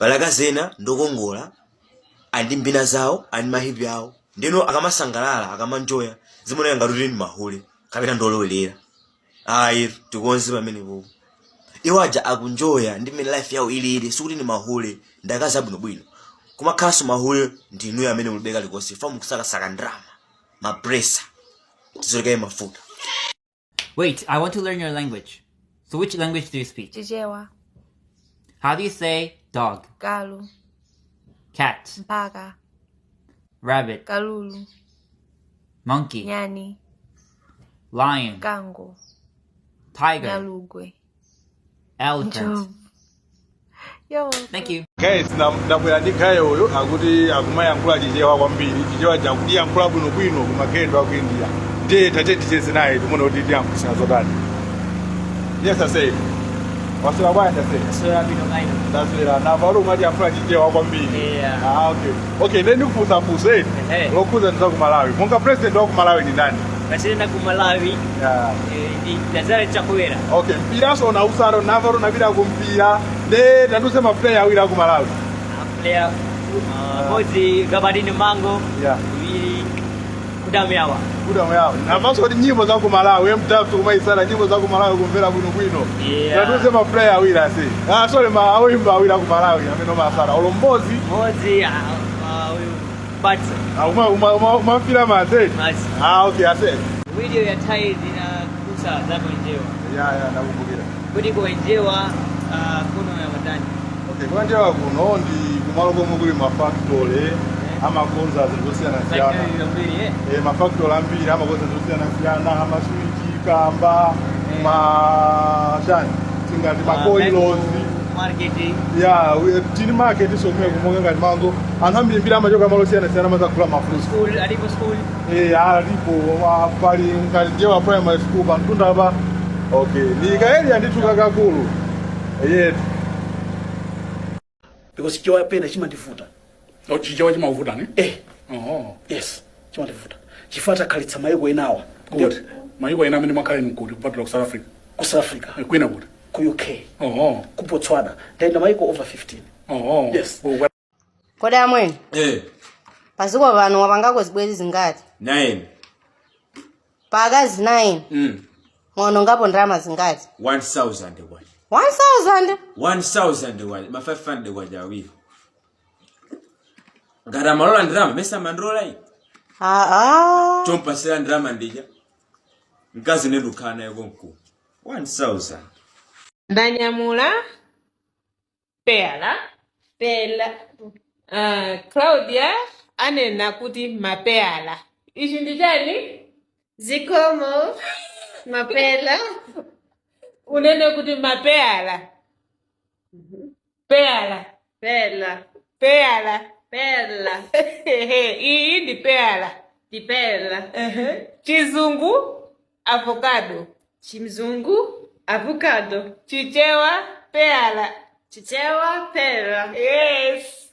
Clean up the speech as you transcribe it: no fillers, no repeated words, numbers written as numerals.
balakazena ndokongola andi mbina zawo andi mahipi awo ndino akamasangalala akamanjoya zimonera ngati ndi mahule kapena ndolowelera ayi tikonze pamenepo iwaja akunjoya ndi mmene life yawo ilili sikuti ni mahule ndakaza bwinobwino koma khaso mahule ndinu amene mulibeka likonse fa mukusakasaka ndrama mapresa tizolekaye mafuta. Wait, I want to learn your language. So which language do you speak? Chichewa. How do you say dog? Galu. Cat. Mpaka. Rabbit. Kalulu. Monkey. Nyani. Lion. Kango. Tiger. Nyalugwe. Elephant. Yo. Thank you. Guys, ndabwera ndi gaye oyo akuti akumayankhula chichewa kwambiri chichewa chakuti yankhula bwinobwino kumakendo aku India ndiye tate ticheze naye timone kuti tiyankhulisa zotani. Yes, I say. Wasira bwana ndase. Sura bino maino. Ndasira na valo ngati yankhula chichewa kwambiri. Yeah. Ah, okay. Okay, then ndikufusa fusa lokuza ndiza ku Malawi. Monga president wa ku Malawi ni nani? President ku Malawi. Yeah. Ni Lazare Chakwera. Okay, mpira so na usaro navaro na bila kumpira. De tanduse ma player awira ku Malawi. Player Mozi Gabadini Mango. Yeah. Kudameawa. Kudameawa. Na maso di nyimbo za ku Malawi, mtafu kumaisana nyimbo za ku Malawi kumvera bwino. Yeah. Tanduse ma player awira si. Ah, sorry ma awimba awira ku Malawi ameno masara. Olombozi. Mozi but uma fila mate. Ah, okay, I said. Video ya tied ina kusa zako njewa. Yeah, nakumbukira. Kudi ko njewa kuno ya madani. Okay, kwa njewa kuno ndi kumalo komwe kuli ma factory amakonza zosiyana siyana. Ma factory ambiri amakonza zosiyana siyana ama switch kamba ma jani singati ma coils marketing. Yeah, tini market somwe kumonga ngati mango anthambi mbira amachoka malo siyana mazakula mafuta. School alipo school. Alipo pali ngati njewa primary school pantunda apa. Okay, ni kaeli andituka kakulu. Yeah. Because chichewa pena chimandifuta. Oh, chichewa chimavuta ne? Oh. Yes, chimandifuta. Chifata khalitsa mayiko enawa. Good. Mayiko ena amene makhala nkuti kupatula ku South Africa. Ku South Africa. Kwina kuti? Ku UK. Oh. Ku Botswana. Ndaenda mayiko over 15. Oh. Yes. Kodi amweni? Paziko vanhu wapangako zibwezi zingati? 9. Pakazi 9. Mwono ngapo ndrama zingati? 1000 kwa. 1000? 1000 ma 500 kwa jawi. Ngara malola ndrama mesa mandrola hii. Chompa sila ndrama ndija. Nkazi nedukana yako mkuu. 1000. Ndanyamula pela Claudia anena kuti mapela. Ichi ndijani? Zikomo. Mapela. Unene kuti mapela. Pela. Iyi ndi pela. Dipela. Chizungu avocado. Chimzungu avocado. Chichewa pela. Chichewa pela. Yes.